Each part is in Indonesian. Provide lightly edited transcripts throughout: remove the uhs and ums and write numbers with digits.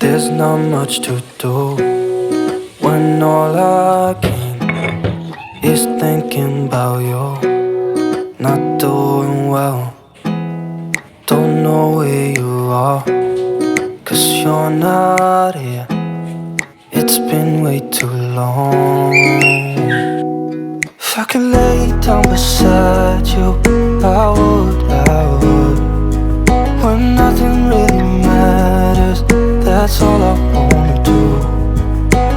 There's not much to do when all I can is thinking about you. Not doing well, don't know where you are, 'cause you're not here. It's been way too long. If I could lay down beside you, I would. When nothing really matters, that's all I wanna do.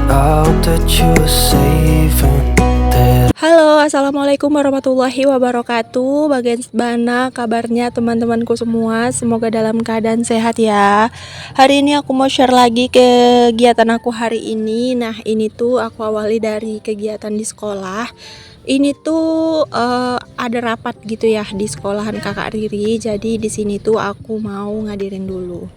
I hope that you are safe and that. Halo, assalamualaikum warahmatullahi wabarakatuh. Bagaimana kabarnya teman-temanku semua? Semoga dalam keadaan sehat ya. Hari ini aku mau share lagi kegiatan aku hari ini. Nah, ini tuh aku awali dari kegiatan di sekolah. Ini tuh ada rapat gitu ya di sekolahan kakak Riri. Jadi di sini tuh aku mau ngadirin dulu.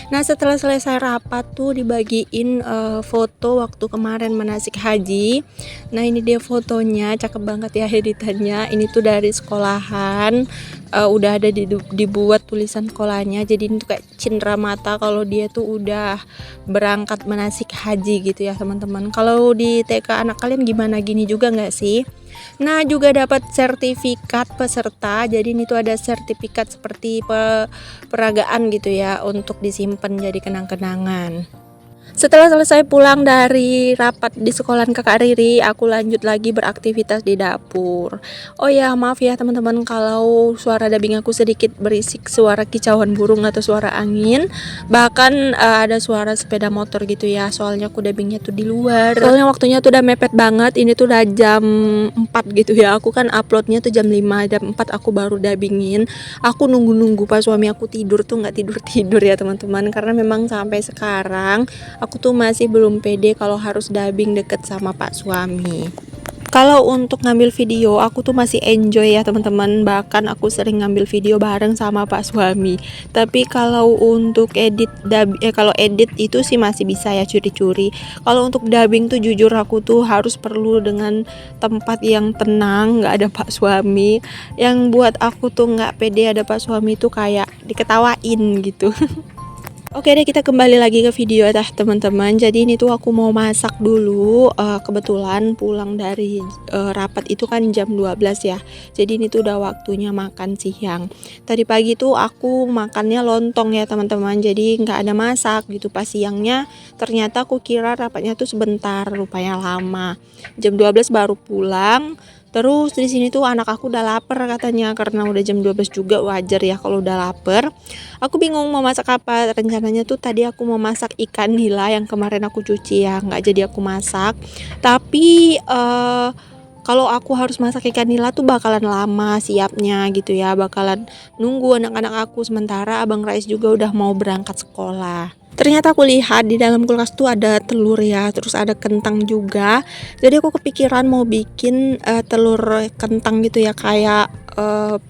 Nah, setelah selesai rapat tuh dibagiin foto waktu kemarin manasik haji. Nah, ini dia fotonya, cakep banget ya editannya. Ini tuh dari sekolahan, udah ada dibuat tulisan sekolahnya. Jadi ini tuh kayak cindera mata kalau dia tuh udah berangkat manasik haji gitu ya teman-teman. Kalau di TK anak kalian gimana, gini juga nggak sih? Nah, juga dapat sertifikat peserta. Jadi ini tuh ada sertifikat seperti peragaan gitu ya, untuk disimpan jadi kenang-kenangan. Setelah selesai pulang dari rapat di sekolahan kakak Riri, aku lanjut lagi beraktivitas di dapur. Oh ya, maaf ya teman-teman kalau suara dubbing aku sedikit berisik, suara kicauan burung atau suara angin. Bahkan ada suara sepeda motor gitu ya, soalnya aku dubbingnya tuh di luar. Soalnya waktunya tuh udah mepet banget, ini tuh udah jam 4 gitu ya. Aku kan uploadnya tuh jam 5, jam 4 aku baru dubbingin. Aku nunggu-nunggu pas suami aku tidur tuh nggak tidur-tidur ya teman-teman, karena memang sampai sekarang aku tuh masih belum pede kalau harus dubbing deket sama pak suami. Kalau untuk ngambil video, aku tuh masih enjoy ya teman-teman. Bahkan aku sering ngambil video bareng sama pak suami. Tapi kalau untuk kalau edit itu sih masih bisa ya curi-curi. Kalau untuk dubbing tuh jujur aku tuh harus perlu dengan tempat yang tenang, nggak ada pak suami. Yang buat aku tuh nggak pede ada pak suami tuh kayak diketawain gitu. Oke deh, kita kembali lagi ke video ya teman-teman. Jadi ini tuh aku mau masak dulu. Kebetulan pulang dari rapat itu kan jam 12 ya. Jadi ini tuh udah waktunya makan siang. Tadi pagi tuh aku makannya lontong ya teman-teman. Jadi nggak ada masak gitu. Pas siangnya ternyata aku kira rapatnya tuh sebentar, rupanya lama. Jam 12 baru pulang. Terus di sini tuh anak aku udah lapar katanya, karena udah jam 12 juga, wajar ya kalau udah lapar. Aku bingung mau masak apa. Rencananya tuh tadi aku mau masak ikan nila yang kemarin aku cuci ya, nggak jadi aku masak. Tapi kalau aku harus masak ikan nila tuh bakalan lama siapnya gitu ya, bakalan nunggu anak-anak aku, sementara Abang Rais juga udah mau berangkat sekolah. Ternyata aku lihat di dalam kulkas tuh ada telur ya, terus ada kentang juga. Jadi aku kepikiran mau bikin telur kentang gitu ya, kayak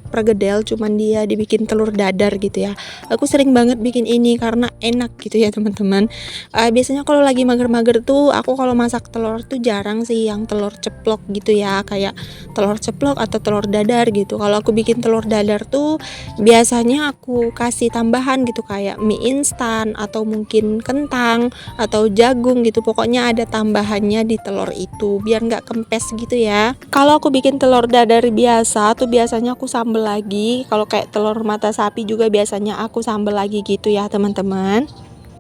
pergedel, cuman dia dibikin telur dadar gitu ya. Aku sering banget bikin ini karena enak gitu ya teman-teman. Biasanya kalau lagi mager-mager tuh aku kalau masak telur tuh jarang sih yang telur ceplok gitu ya, kayak telur ceplok atau telur dadar gitu. Kalau aku bikin telur dadar tuh biasanya aku kasih tambahan gitu, kayak mie instan atau mungkin kentang atau jagung gitu. Pokoknya ada tambahannya di telur itu biar nggak kempes gitu ya. Kalau aku bikin telur dadar biasa tuh biasanya aku sambel lagi. Kalau kayak telur mata sapi juga biasanya aku sambel lagi gitu ya teman-teman.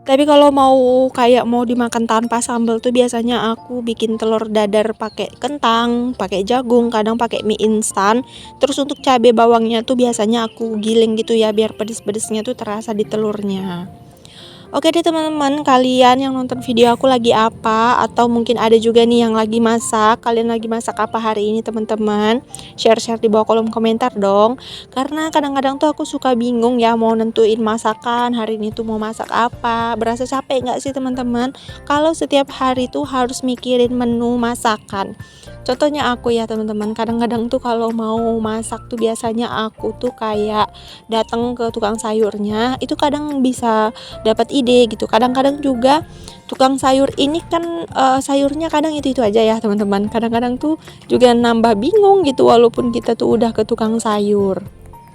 Tapi kalau mau dimakan tanpa sambal tuh biasanya aku bikin telur dadar pakai kentang, pakai jagung, kadang pakai mie instan. Terus untuk cabai bawangnya tuh biasanya aku giling gitu ya, biar pedes-pedesnya tuh terasa di telurnya. Oke deh teman-teman, kalian yang nonton video aku lagi apa, atau mungkin ada juga nih yang lagi masak. Kalian lagi masak apa hari ini teman-teman? Share-share di bawah kolom komentar dong. Karena kadang-kadang tuh aku suka bingung ya mau nentuin masakan hari ini tuh mau masak apa. Berasa capek nggak sih teman-teman kalau setiap hari tuh harus mikirin menu masakan? Contohnya aku ya teman-teman, kadang-kadang tuh kalau mau masak tuh biasanya aku tuh kayak datang ke tukang sayurnya, itu kadang bisa dapat ide gitu. Kadang-kadang juga tukang sayur ini kan sayurnya kadang itu aja ya teman-teman. Kadang-kadang tuh juga nambah bingung gitu walaupun kita tuh udah ke tukang sayur.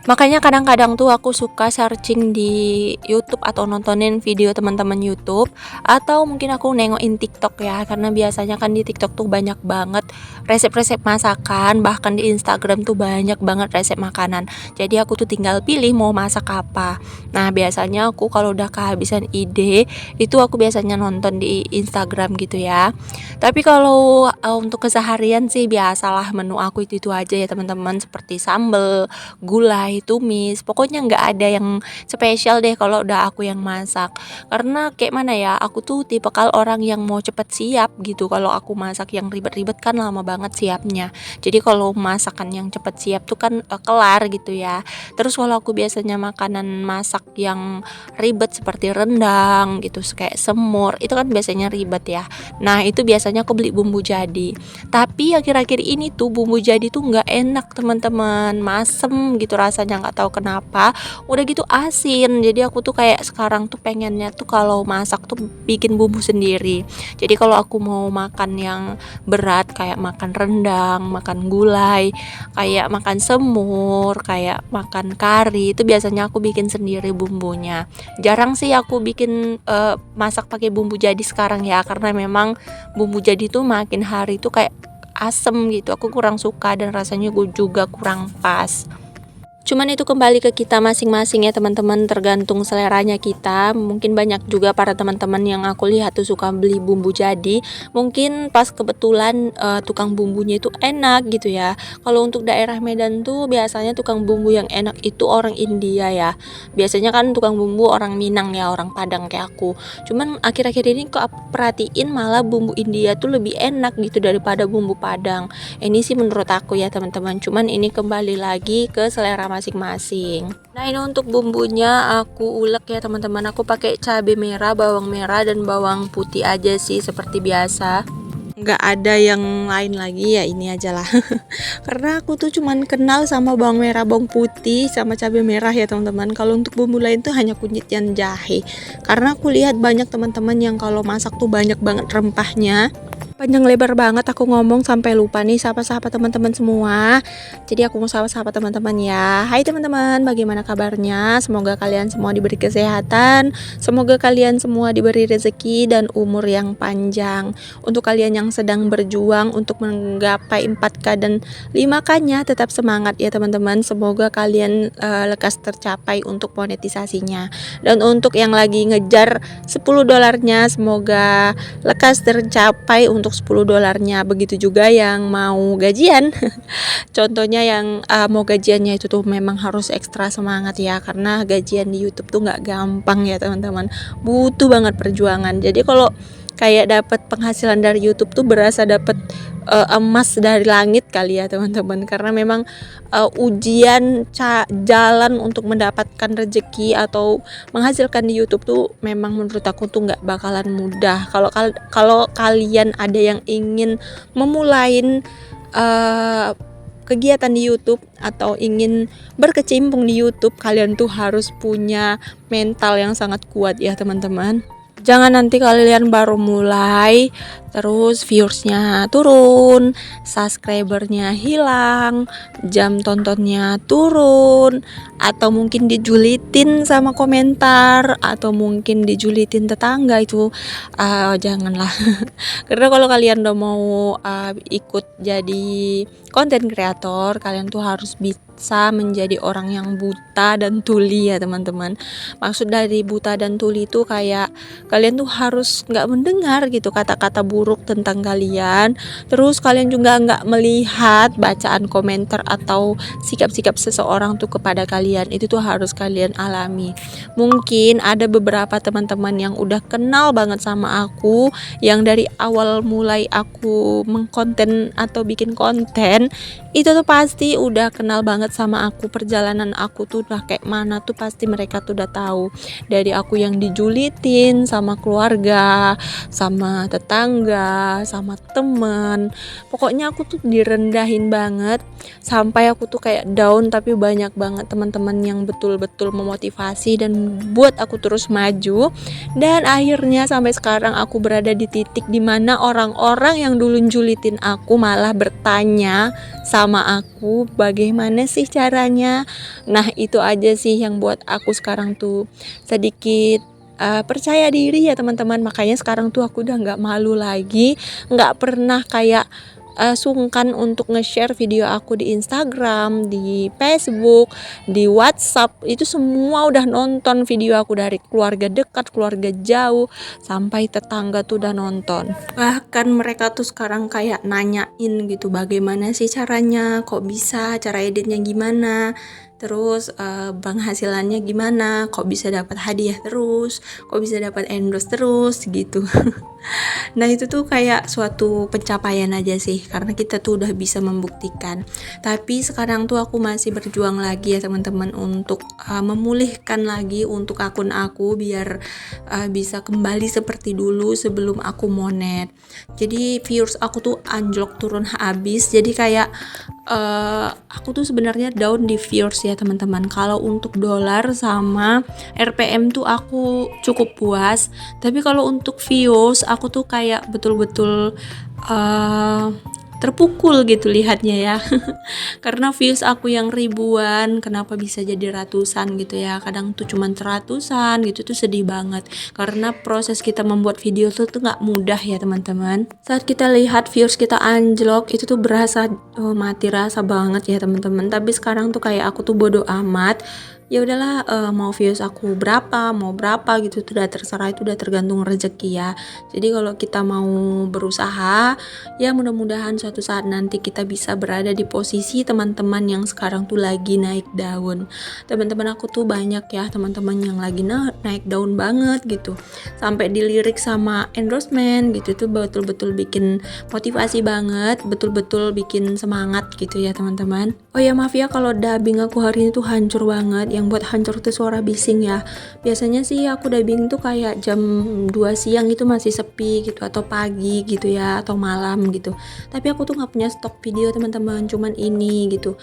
Makanya kadang-kadang tuh aku suka searching di YouTube atau nontonin video teman-teman YouTube, atau mungkin aku nengokin TikTok ya, karena biasanya kan di TikTok tuh banyak banget resep-resep masakan, bahkan di Instagram tuh banyak banget resep makanan. Jadi aku tuh tinggal pilih mau masak apa. Nah, biasanya aku kalau udah kehabisan ide, itu aku biasanya nonton di Instagram gitu ya. Tapi kalau untuk keseharian sih biasalah menu aku itu aja ya teman-teman, seperti sambel, gulai, tumis, pokoknya nggak ada yang spesial deh kalau udah aku yang masak. Karena kayak mana ya, aku tuh tipikal orang yang mau cepet siap gitu. Kalau aku masak yang ribet-ribet kan lama banget siapnya. Jadi kalau masakan yang cepet siap tuh kan kelar gitu ya. Terus kalau aku biasanya makanan masak yang ribet seperti rendang gitu, kayak semur, itu kan biasanya ribet ya. Nah, itu biasanya aku beli bumbu jadi. Tapi akhir-akhir ini tuh bumbu jadi tuh nggak enak teman-teman, masem gitu rasanya, nggak tahu kenapa. Udah gitu asin. Jadi aku tuh kayak sekarang tuh pengennya tuh kalau masak tuh bikin bumbu sendiri. Jadi kalau aku mau makan yang berat kayak makan rendang, makan gulai, kayak makan semur, kayak makan kari, itu biasanya aku bikin sendiri bumbunya. Jarang sih aku bikin masak pakai bumbu jadi sekarang ya, karena memang bumbu jadi tuh makin hari tuh kayak asem gitu, aku kurang suka dan rasanya gue juga kurang pas. Cuman itu kembali ke kita masing-masing ya teman-teman, tergantung seleranya kita. Mungkin banyak juga para teman-teman yang aku lihat tuh suka beli bumbu jadi. Mungkin pas kebetulan tukang bumbunya itu enak gitu ya. Kalau untuk daerah Medan tuh biasanya tukang bumbu yang enak itu orang India ya. Biasanya kan tukang bumbu orang Minang ya, orang Padang kayak aku. Cuman akhir-akhir ini kok aku perhatiin malah bumbu India tuh lebih enak gitu daripada bumbu Padang. Ini sih menurut aku ya teman-teman. Cuman ini kembali lagi ke selera masing-masing. Nah, ini untuk bumbunya aku ulek ya teman-teman. Aku pakai cabai merah, bawang merah dan bawang putih aja sih seperti biasa. Nggak ada yang lain lagi ya, ini aja lah. Karena aku tuh cuman kenal sama bawang merah, bawang putih sama cabai merah ya teman-teman. Kalau untuk bumbu lain tuh hanya kunyit dan jahe. Karena aku lihat banyak teman-teman yang kalau masak tuh banyak banget rempahnya. Panjang lebar banget aku ngomong sampai lupa nih sapa-sapa teman-teman semua. Jadi aku mau sapa-sapa teman-teman ya. Hai teman-teman, bagaimana kabarnya? Semoga kalian semua diberi kesehatan, semoga kalian semua diberi rezeki dan umur yang panjang. Untuk kalian yang sedang berjuang untuk menggapai 4K dan 5K-nya, tetap semangat ya teman-teman. Semoga kalian lekas tercapai untuk monetisasinya. Dan untuk yang lagi ngejar 10 dolarnya, semoga lekas tercapai untuk 10 dolarnya. Begitu juga yang mau gajian. Contohnya yang mau gajiannya itu tuh memang harus ekstra semangat ya, karena gajian di YouTube tuh nggak gampang ya teman-teman. Butuh banget perjuangan. Jadi kalau kayak dapat penghasilan dari YouTube tuh berasa dapat emas dari langit kali ya teman-teman, karena memang ujian jalan untuk mendapatkan rezeki atau menghasilkan di YouTube tuh memang menurut aku tuh nggak bakalan mudah. Kalau kalian ada yang ingin memulai kegiatan di YouTube atau ingin berkecimpung di YouTube, kalian tuh harus punya mental yang sangat kuat ya teman-teman. Jangan nanti kalian baru mulai terus viewersnya turun, subscribernya hilang, jam tontonnya turun, atau mungkin dijulitin sama komentar, atau mungkin dijulitin tetangga. Itu janganlah. Karena kalau kalian udah mau ikut jadi konten kreator, kalian tuh harus bisa menjadi orang yang buta dan tuli ya teman-teman. Maksud dari buta dan tuli itu kayak kalian tuh harus nggak mendengar gitu kata-kata buruk tentang kalian. Terus kalian juga nggak melihat bacaan komentar atau sikap-sikap seseorang tuh kepada kalian. Itu tuh harus kalian alami. Mungkin ada beberapa teman-teman yang udah kenal banget sama aku, yang dari awal mulai aku mengkonten atau bikin konten, itu tuh pasti udah kenal banget sama aku. Perjalanan aku tuh udah kayak mana tuh pasti mereka tuh udah tahu. Dari aku yang dijulitin sama keluarga, sama tetangga, tetangga, sama temen. Pokoknya aku tuh direndahin banget sampai aku tuh kayak down, tapi banyak banget teman-teman yang betul-betul memotivasi dan buat aku terus maju. Dan akhirnya sampai sekarang aku berada di titik dimana orang-orang yang dulu julitin aku malah bertanya sama aku bagaimana sih caranya. Nah itu aja sih yang buat aku sekarang tuh sedikit percaya diri ya teman-teman. Makanya sekarang tuh aku udah nggak malu lagi, nggak pernah kayak sungkan untuk nge-share video aku di Instagram, di Facebook, di WhatsApp. Itu semua udah nonton video aku, dari keluarga dekat, keluarga jauh, sampai tetangga tuh udah nonton. Bahkan mereka tuh sekarang kayak nanyain gitu, bagaimana sih caranya, kok bisa, cara editnya gimana, terus penghasilannya gimana, kok bisa dapat hadiah terus, kok bisa dapat endorse terus gitu. Nah itu tuh kayak suatu pencapaian aja sih, karena kita tuh udah bisa membuktikan. Tapi sekarang tuh aku masih berjuang lagi ya teman-teman, untuk memulihkan lagi untuk akun aku biar bisa kembali seperti dulu sebelum aku monet. Jadi viewers aku tuh anjlok turun habis, jadi kayak aku tuh sebenarnya down di viewers ya teman-teman. Kalau untuk dolar sama RPM tuh aku cukup puas, tapi kalau untuk views aku tuh kayak betul-betul terpukul gitu lihatnya ya. Karena views aku yang ribuan kenapa bisa jadi ratusan gitu ya, kadang tuh cuman ratusan gitu, tuh sedih banget. Karena proses kita membuat video tuh nggak mudah ya teman-teman. Saat kita lihat views kita anjlok itu tuh berasa mati rasa banget ya teman-teman. Tapi sekarang tuh kayak aku tuh bodo amat, ya udahlah, mau views aku berapa mau berapa gitu, itu udah terserah, itu udah tergantung rezeki ya. Jadi kalau kita mau berusaha, ya mudah-mudahan suatu saat nanti kita bisa berada di posisi teman-teman yang sekarang tuh lagi naik daun. Teman-teman aku tuh banyak ya teman-teman yang lagi naik daun banget gitu, sampai dilirik sama endorsement gitu, tuh betul-betul bikin motivasi banget, betul-betul bikin semangat gitu ya teman-teman. Oh ya maaf ya kalau dubbing aku hari ini tuh hancur banget. Yang buat hancur tuh suara bising ya. Biasanya sih aku dubbing tuh kayak jam 2 siang itu masih sepi gitu, atau pagi gitu ya, atau malam gitu. Tapi aku tuh gak punya stok video teman-teman, cuman ini gitu.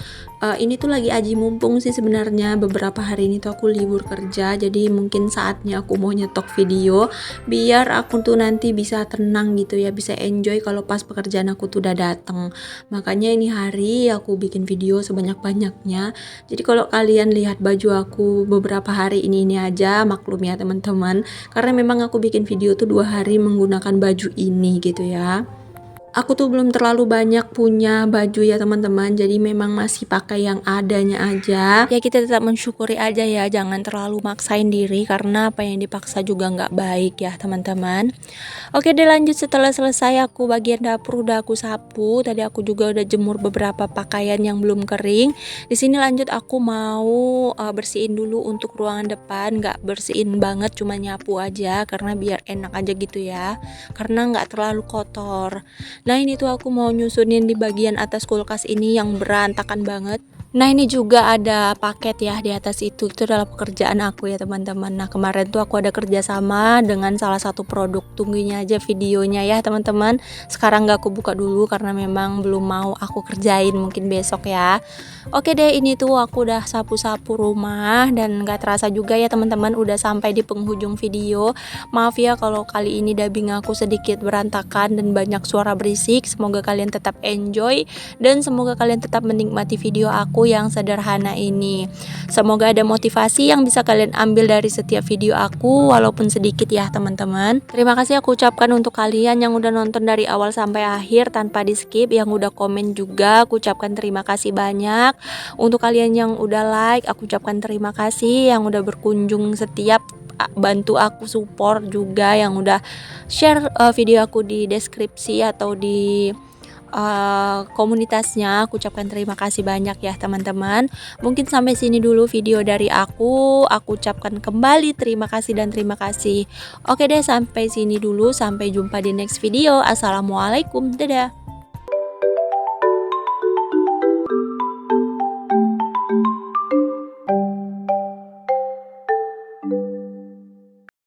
Ini tuh lagi aji mumpung sih sebenarnya. Beberapa hari ini tuh aku libur kerja, jadi mungkin saatnya aku mau nyetok video biar aku tuh nanti bisa tenang gitu ya, bisa enjoy kalau pas pekerjaan aku tuh udah dateng. Makanya ini hari aku bikin video sebanyak-banyaknya. Jadi kalau kalian lihat baju aku beberapa hari ini aja, maklum ya teman-teman, karena memang aku bikin video tuh 2 hari menggunakan baju ini gitu ya. Aku tuh belum terlalu banyak punya baju ya teman-teman, jadi memang masih pakai yang adanya aja. Ya kita tetap mensyukuri aja ya, jangan terlalu maksain diri, karena apa yang dipaksa juga nggak baik ya teman-teman. Oke deh, lanjut. Setelah selesai aku bagian dapur udah aku sapu, tadi aku juga udah jemur beberapa pakaian yang belum kering. Di sini lanjut aku mau bersihin dulu untuk ruangan depan, nggak bersihin banget, cuma nyapu aja karena biar enak aja gitu ya, karena nggak terlalu kotor. Nah ini tuh aku mau nyusunin di bagian atas kulkas ini yang berantakan banget. Nah ini juga ada paket ya di atas itu adalah pekerjaan aku ya teman-teman. Nah kemarin tuh aku ada kerjasama dengan salah satu produk, tungguin aja videonya ya teman-teman. Sekarang gak aku buka dulu karena memang belum mau aku kerjain, mungkin besok ya. Oke deh, ini tuh aku udah sapu-sapu rumah dan gak terasa juga ya teman-teman udah sampai di penghujung video. Maaf ya kalau kali ini dubbing aku sedikit berantakan dan banyak suara berisik. Semoga kalian tetap enjoy dan semoga kalian tetap menikmati video aku yang sederhana ini. Semoga ada motivasi yang bisa kalian ambil dari setiap video aku, walaupun sedikit ya teman-teman. Terima kasih aku ucapkan untuk kalian yang udah nonton dari awal sampai akhir tanpa di skip, yang udah komen juga aku ucapkan terima kasih banyak. Untuk kalian yang udah like, aku ucapkan terima kasih. Yang udah berkunjung setiap bantu aku support juga, yang udah share video aku di deskripsi atau di komunitasnya, aku ucapkan terima kasih banyak ya teman-teman. Mungkin sampai sini dulu video dari aku ucapkan kembali terima kasih dan terima kasih. Oke deh, sampai sini dulu, sampai jumpa di next video. Assalamualaikum, dadah.